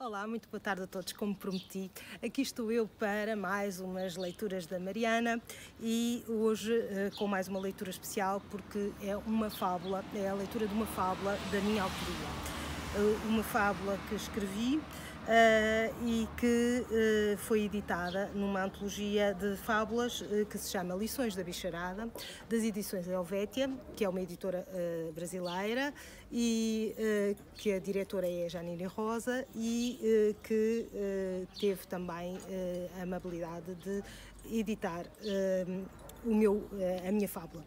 Olá, muito boa tarde a todos, como prometi. Aqui estou eu para mais umas leituras da Mariana e hoje com mais uma leitura especial porque é uma fábula, é a leitura de uma fábula da minha autoria. Uma fábula que escrevi e que foi editada numa antologia de fábulas que se chama Lições da Bicharada, das edições Helvétia, que é uma editora brasileira e que a diretora é a Janine Rosa e que teve também a amabilidade de editar a minha fábula.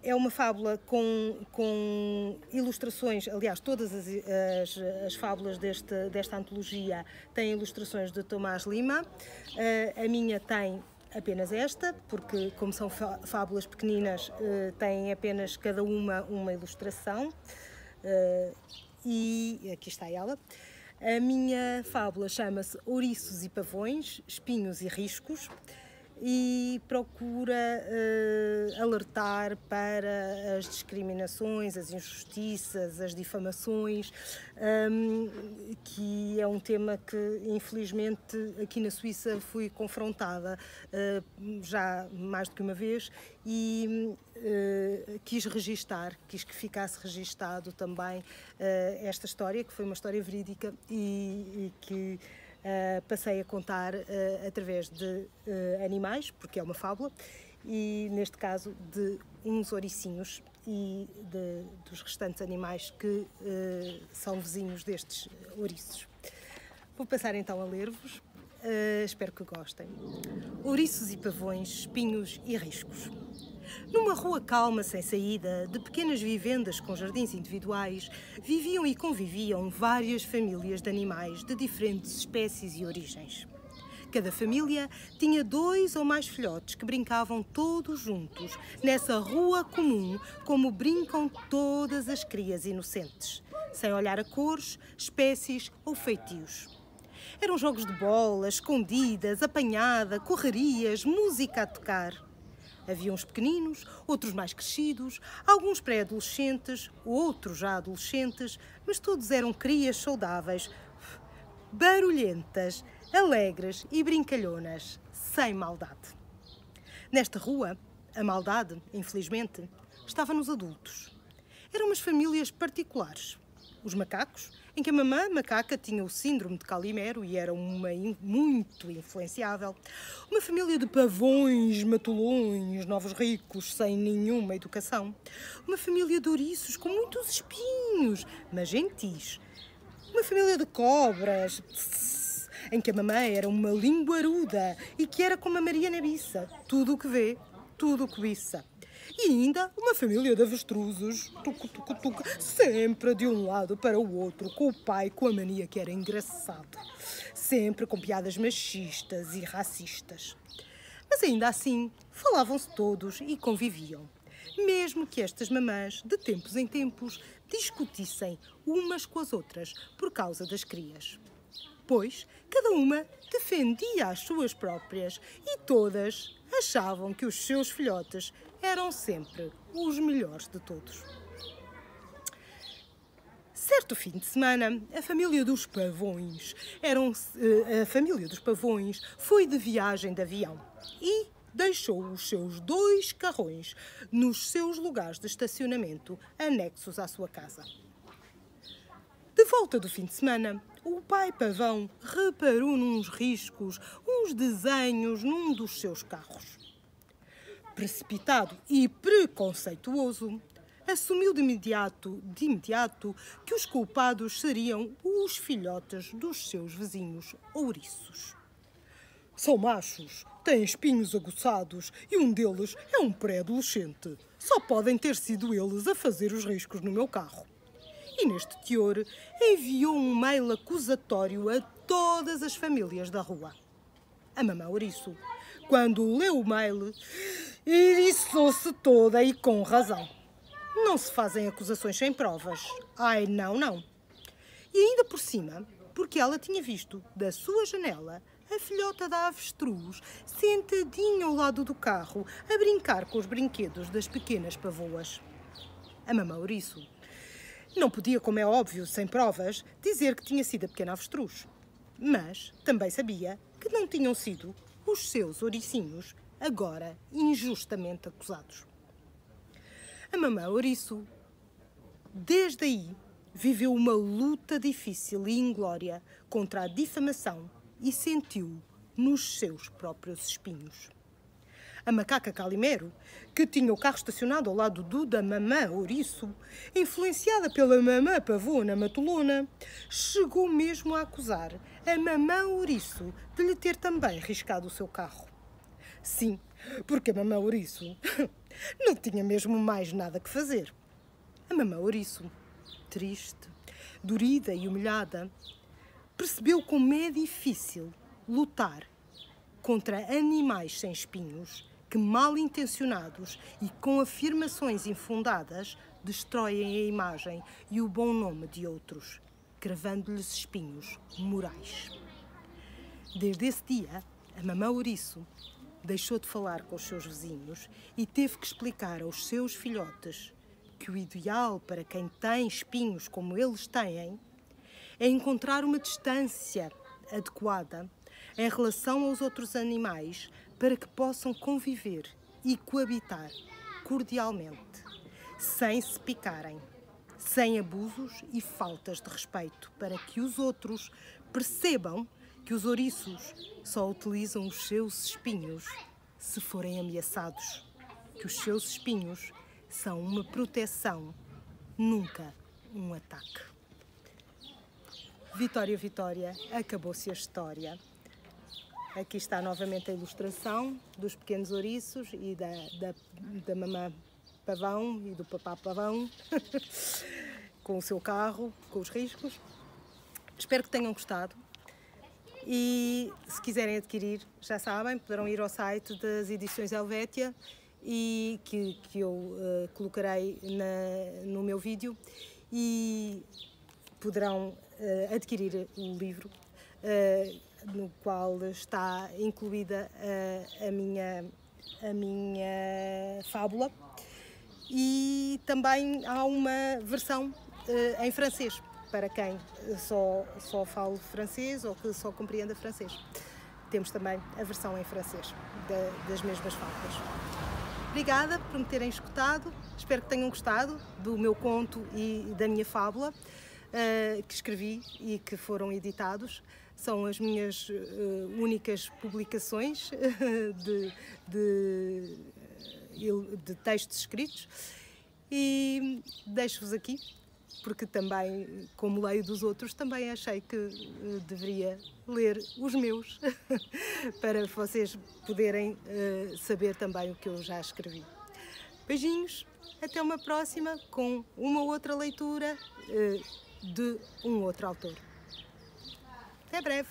É uma fábula com ilustrações, aliás, todas as fábulas desta antologia têm ilustrações de Tomás Lima. A minha tem apenas esta, porque como são fábulas pequeninas, têm apenas cada uma ilustração. E aqui está ela. A minha fábula chama-se Ouriços e Pavões, Espinhos e Riscos, e procura alertar para as discriminações, as injustiças, as difamações, que é um tema que infelizmente aqui na Suíça fui confrontada já mais do que uma vez e quis que ficasse registado também esta história, que foi uma história verídica e que passei a contar através de animais, porque é uma fábula, e neste caso de uns ouricinhos e dos restantes animais que são vizinhos destes ouriços. Vou passar então a ler-vos, espero que gostem. Ouriços e pavões, espinhos e riscos. Numa rua calma, sem saída, de pequenas vivendas com jardins individuais, viviam e conviviam várias famílias de animais de diferentes espécies e origens. Cada família tinha 2 ou mais filhotes que brincavam todos juntos, nessa rua comum, como brincam todas as crias inocentes, sem olhar a cores, espécies ou feitios. Eram jogos de bola, escondidas, apanhada, correrias, música a tocar. Havia uns pequeninos, outros mais crescidos, alguns pré-adolescentes, outros já adolescentes, mas todos eram crias saudáveis, barulhentas, alegres e brincalhonas, sem maldade. Nesta rua, a maldade, infelizmente, estava nos adultos. Eram umas famílias particulares. Os macacos, em que a mamã macaca tinha o síndrome de Calimero e era muito influenciável. Uma família de pavões, matulões, novos ricos, sem nenhuma educação. Uma família de ouriços com muitos espinhos, mas gentis. Uma família de cobras, em que a mamã era uma linguaruda e que era como a Maria na Bissa. Tudo o que vê, tudo o que biça. E ainda uma família de avestruzes, sempre de um lado para o outro, com o pai com a mania que era engraçado, sempre com piadas machistas e racistas. Mas ainda assim, falavam-se todos e conviviam, mesmo que estas mamãs, de tempos em tempos, discutissem umas com as outras por causa das crias. Pois cada uma defendia as suas próprias e todas achavam que os seus filhotes eram sempre os melhores de todos. Certo fim de semana, a família dos pavões foi de viagem de avião e deixou os seus 2 carrões nos seus lugares de estacionamento anexos à sua casa. De volta do fim de semana, o pai pavão reparou nos riscos, uns desenhos num dos seus carros. Precipitado e preconceituoso, assumiu de imediato que os culpados seriam os filhotes dos seus vizinhos ouriços. São machos, têm espinhos aguçados e um deles é um pré-adolescente. Só podem ter sido eles a fazer os riscos no meu carro. E neste teor enviou um mail acusatório a todas as famílias da rua. A mamã ouriço, quando leu o mail, iriçou-se toda e com razão. Não se fazem acusações sem provas. Ai, não, não. E ainda por cima, porque ela tinha visto da sua janela a filhota da avestruz sentadinha ao lado do carro a brincar com os brinquedos das pequenas pavoas. A mamã ouriço Não podia, como é óbvio, sem provas, dizer que tinha sido a pequena avestruz. Mas também sabia que não tinham sido os seus ouricinhos, agora injustamente acusados. A mamã ouriço, desde aí, viveu uma luta difícil e inglória contra a difamação e sentiu nos seus próprios espinhos. A macaca Calimero, que tinha o carro estacionado ao lado do da mamã ouriço, influenciada pela mamã pavona matulona, chegou mesmo a acusar a mamã ouriço de lhe ter também riscado o seu carro. Sim, porque a mamã ouriço não tinha mesmo mais nada que fazer. A mamã ouriço, triste, dorida e humilhada, percebeu como é difícil lutar contra animais sem espinhos que, mal intencionados e com afirmações infundadas, destroem a imagem e o bom nome de outros, cravando-lhes espinhos morais. Desde esse dia, a mamã ouriço deixou de falar com os seus vizinhos e teve que explicar aos seus filhotes que o ideal para quem tem espinhos como eles têm é encontrar uma distância adequada em relação aos outros animais para que possam conviver e coabitar cordialmente, sem se picarem, sem abusos e faltas de respeito, para que os outros percebam que os ouriços só utilizam os seus espinhos se forem ameaçados, que os seus espinhos são uma proteção, nunca um ataque. Vitória, Vitória, acabou-se a história. Aqui está novamente a ilustração dos pequenos ouriços e da mamã pavão e do papá pavão, com o seu carro, com os riscos. Espero que tenham gostado. E se quiserem adquirir, já sabem, poderão ir ao site das Edições Helvétia e que eu colocarei no meu vídeo, e poderão adquirir o livro no qual está incluída a minha fábula, e também há uma versão em francês, para quem só fala francês ou que só compreenda francês. Temos também a versão em francês das mesmas fábulas. Obrigada por me terem escutado, espero que tenham gostado do meu conto e da minha fábula que escrevi e que foram editados. São as minhas únicas publicações de textos escritos, e deixo-vos aqui porque também, como leio dos outros, também achei que deveria ler os meus para vocês poderem saber também o que eu já escrevi. Beijinhos, até uma próxima com uma outra leitura de um outro autor. Até breve!